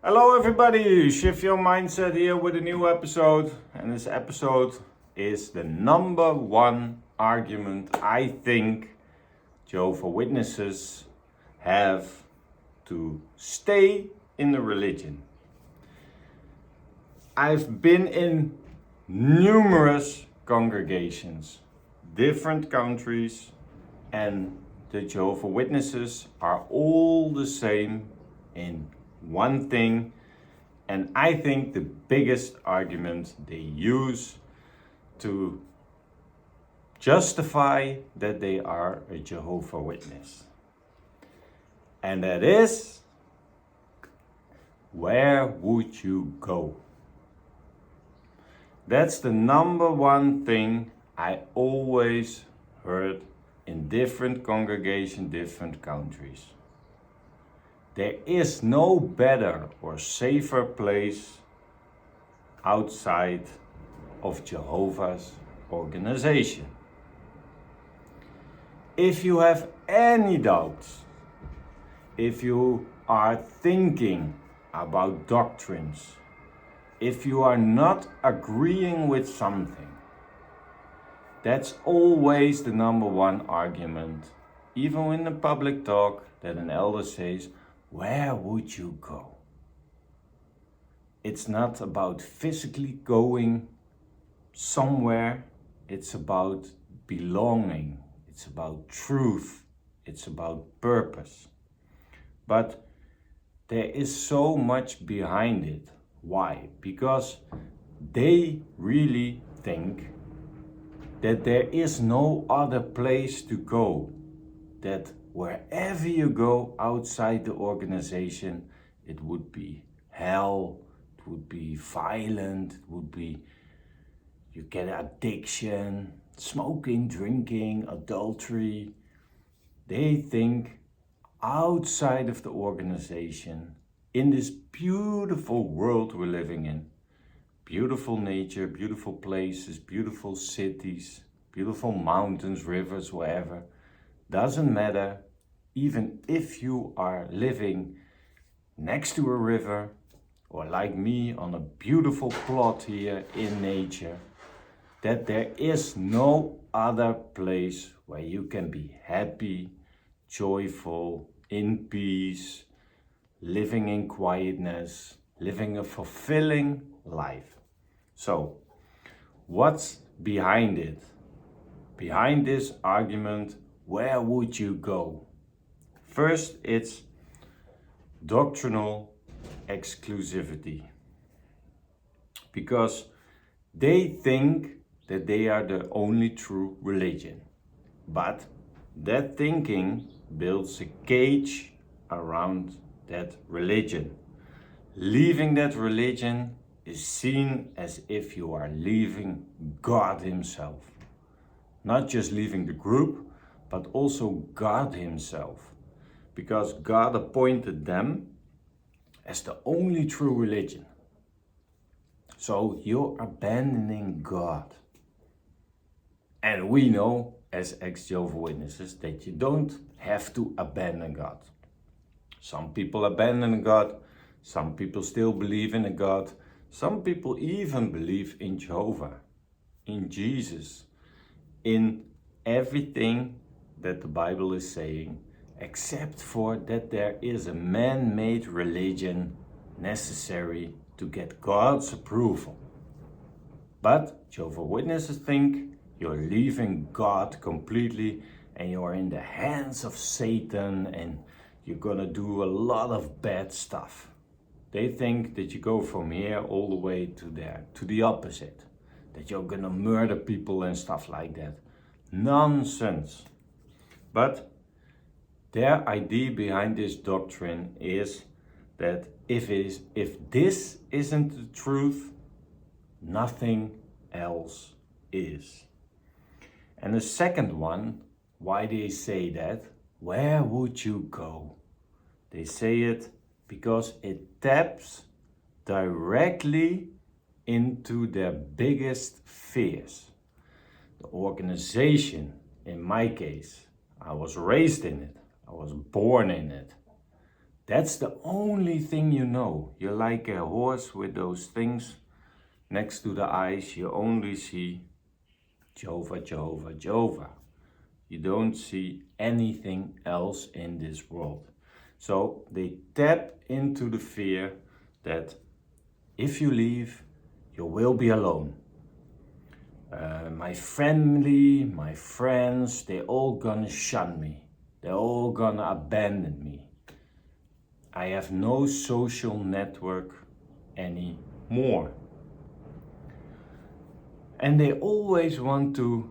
Hello everybody, Shift Your Mindset here with a new episode. And this episode is the number one argument I think Jehovah's Witnesses have to stay in the religion. I've been in numerous congregations, different countries, and the Jehovah's Witnesses are all the same in one thing, and I think the biggest argument they use to justify that they are a Jehovah's Witness, and that is, where would you go? That's the number one thing I always heard in different congregations, different countries. There is no better or safer place outside of Jehovah's organization. If you have any doubts, if you are thinking about doctrines, if you are not agreeing with something, that's always the number one argument, even in the public talk, that an elder says, where would you go? It's not about physically going somewhere. It's about belonging. It's about truth. It's about purpose. But there is so much behind it. Why? Because they really think that there is no other place to go, that wherever you go outside the organization, it would be hell, it would be violent, it would be, you get addiction, smoking, drinking, adultery. They think outside of the organization, in this beautiful world we're living in, beautiful nature, beautiful places, beautiful cities, beautiful mountains, rivers, wherever, doesn't matter, even if you are living next to a river or like me on a beautiful plot here in nature, that there is no other place where you can be happy, joyful, in peace, living in quietness, living a fulfilling life. So, what's behind it? Behind this argument, where would you go? First, it's doctrinal exclusivity. Because they think that they are the only true religion. But that thinking builds a cage around that religion. Leaving that religion is seen as if you are leaving God Himself. Not just leaving the group, but also God Himself, because God appointed them as the only true religion. So you're abandoning God. And we know, as ex-Jehovah's Witnesses, that you don't have to abandon God. Some people abandon God, some people still believe in a God, some people even believe in Jehovah, in Jesus, in everything that the Bible is saying, except for that there is a man-made religion necessary to get God's approval. But Jehovah's Witnesses think you're leaving God completely and you're in the hands of Satan and you're gonna do a lot of bad stuff. They think that you go from here all the way to there, to the opposite, that you're gonna murder people and stuff like that. Nonsense. But their idea behind this doctrine is that if this isn't the truth, nothing else is. And the second one, why they say that, where would you go? They say it because it taps directly into their biggest fears. The organization, in my case, I was raised in it, I was born in it. That's the only thing you know. You're like a horse with those things next to the eyes. You only see Jehovah, Jehovah, Jehovah. You don't see anything else in this world. So they tap into the fear that if you leave, you will be alone. My family, my friends, they all gonna shun me. They're all gonna abandon me. I have no social network anymore. And they always want to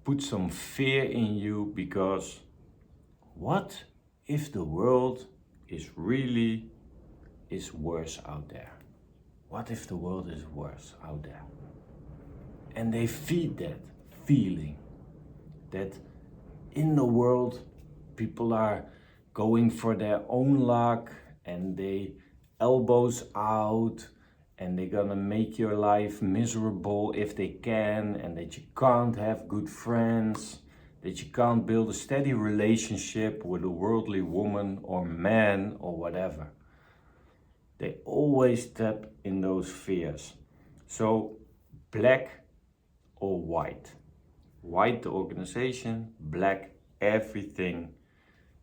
put some fear in you, because what if the world is worse out there? What if the world is worse out there? And they feed that feeling that in the world people are going for their own luck and they elbows out and they're gonna make your life miserable if they can, and that you can't have good friends, that you can't build a steady relationship with a worldly woman or man or whatever. They always tap in those fears. So black or white. White the organization, black everything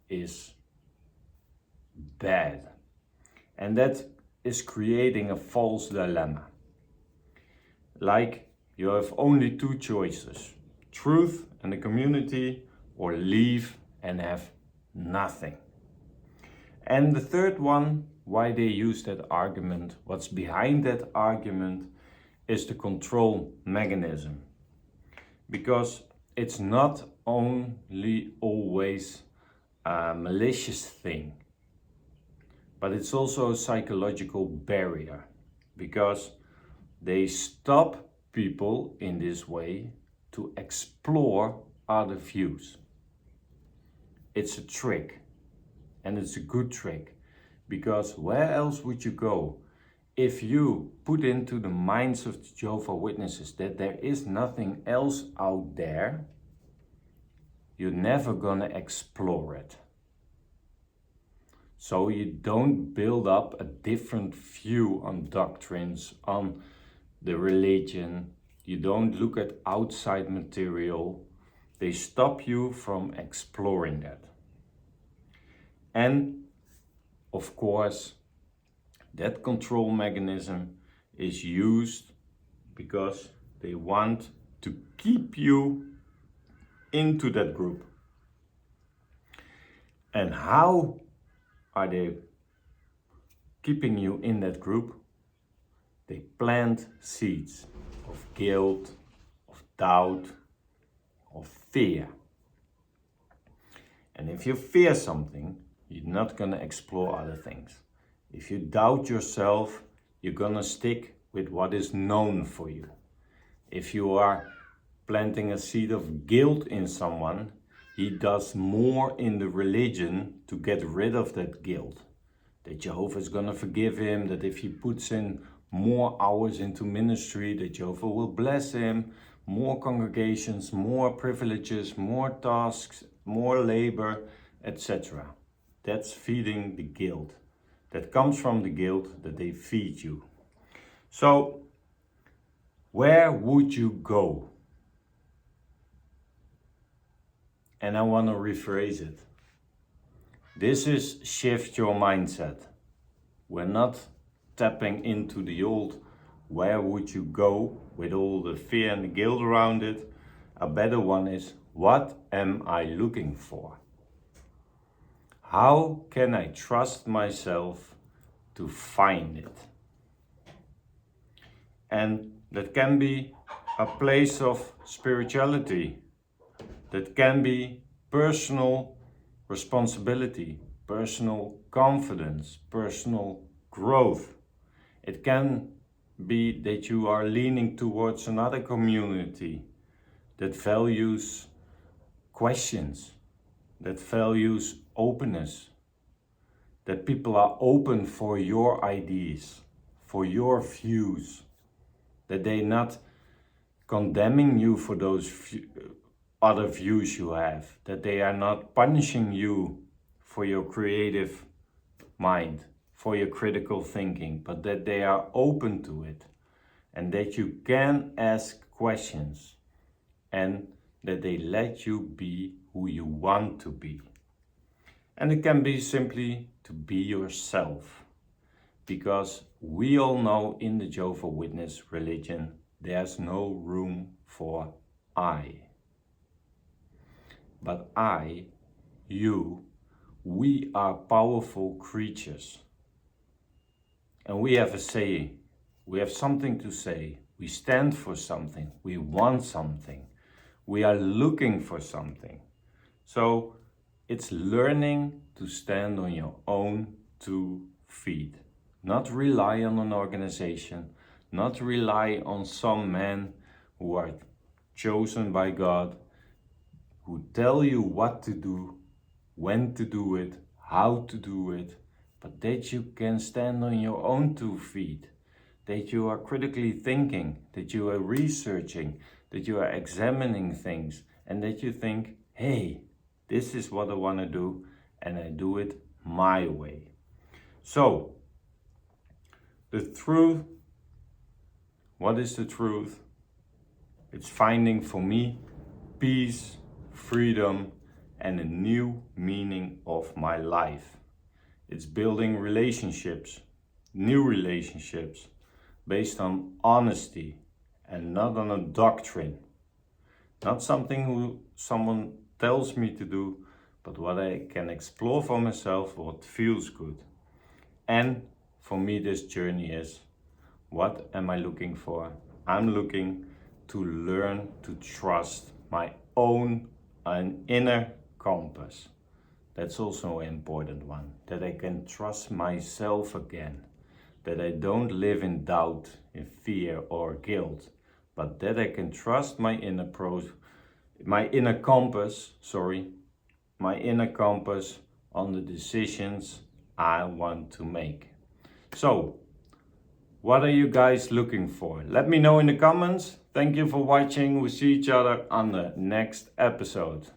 is bad. And that is creating a false dilemma. Like you have only two choices: truth and the community, or leave and have nothing. And the third one, why they use that argument, what's behind that argument, is the control mechanism. Because it's not only always a malicious thing, but it's also a psychological barrier, because they stop people in this way to explore other views. It's a trick, and it's a good trick, because where else would you go if you put into the minds of the Jehovah's Witnesses that there is nothing else out there? You're never gonna explore it. So you don't build up a different view on doctrines, on the religion. You don't look at outside material. They stop you from exploring that. And of course, that control mechanism is used because they want to keep you into that group. And how are they keeping you in that group? They plant seeds of guilt, of doubt, of fear. And if you fear something, you're not gonna explore other things. If you doubt yourself, you're gonna stick with what is known for you. If you are planting a seed of guilt in someone, he does more in the religion to get rid of that guilt. That Jehovah is gonna forgive him, that if he puts in more hours into ministry, that Jehovah will bless him, more congregations, more privileges, more tasks, more labor, etc. That's feeding the guilt. That comes from the guilt that they feed you. So, where would you go? And I want to rephrase it. This is shift your mindset. We're not tapping into the old where would you go with all the fear and the guilt around it. A better one is, what am I looking for? How can I trust myself to find it? And that can be a place of spirituality. That can be personal responsibility, personal confidence, personal growth. It can be that you are leaning towards another community that values questions, that values openness, that people are open for your ideas, for your views, that they're not condemning you for those other views you have, that they are not punishing you for your creative mind, for your critical thinking, but that they are open to it and that you can ask questions and that they let you be who you want to be. And it can be simply to be yourself, because we all know in the Jehovah's Witness religion there's no room for I. But I, you, we are powerful creatures. And we have a say, we have something to say, we stand for something, we want something, we are looking for something. So it's learning to stand on your own 2 feet. Not rely on an organization, not rely on some men who are chosen by God, who tell you what to do, when to do it, how to do it, but that you can stand on your own 2 feet, that you are critically thinking, that you are researching, that you are examining things, and that you think, hey, this is what I want to do, and I do it my way. So, the truth, what is the truth? It's finding for me peace, freedom, and a new meaning of my life. It's building relationships, new relationships, based on honesty and not on a doctrine. Not something who someone tells me to do, but what I can explore for myself, what feels good. And for me, this journey is, what am I looking for? I'm looking to learn to trust my own inner compass. That's also an important one, that I can trust myself again, that I don't live in doubt, in fear or guilt, but that I can trust my inner compass on the decisions I want to make. So, what are you guys looking for? Let me know in the comments. Thank you for watching. We'll see each other on the next episode.